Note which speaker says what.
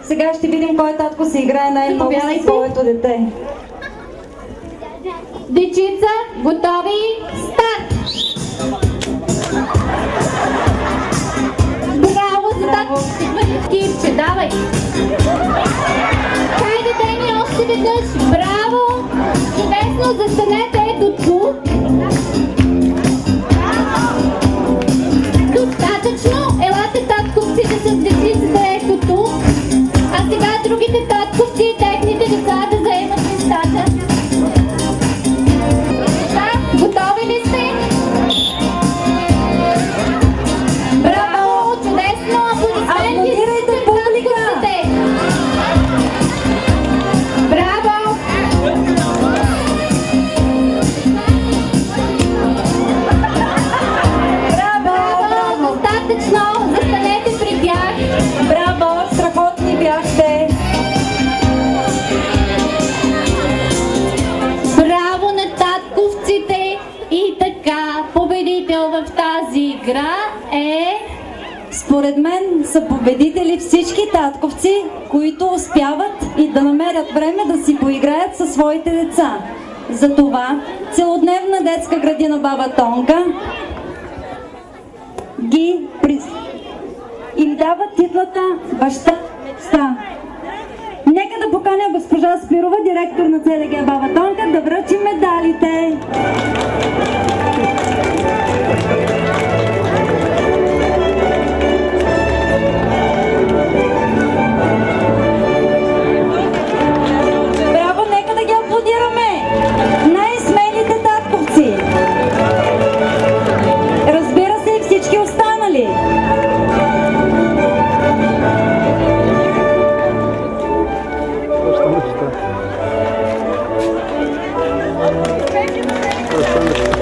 Speaker 1: Сега ще видим кой татко се играе най-много с своето дете.
Speaker 2: Дечица, готови, старт! Браво за татко! Кирче, давай! Хайде, Дени, още веднъж! Браво! Чудесно, застанете ето тук! Достатъчно! Елате татковците с дечицата ето тук! А сега другите татковци и техните деца да заемат местата. Готови ли сте? Браво! Чудесно! Аплодисменти за татковците! Браво! Браво! Достатъчно! Застанете при тях!
Speaker 1: Браво! Страхотни бяхте!
Speaker 2: Браво на татковците! И така, победител в тази игра е...
Speaker 1: Според мен са победители всички татковци, които успяват и да намерят време да си поиграят със своите деца. Затова целодневна детска градина Баба Тонка им дава титлата баща мечта. Нека да поканя госпожа Спирова, директор на ЦДГ Баба Тонка, да връчи медалите. Браво, нека да ги аплодираме! Най-смелите татковци! Разбира се, и всички останали!
Speaker 3: Что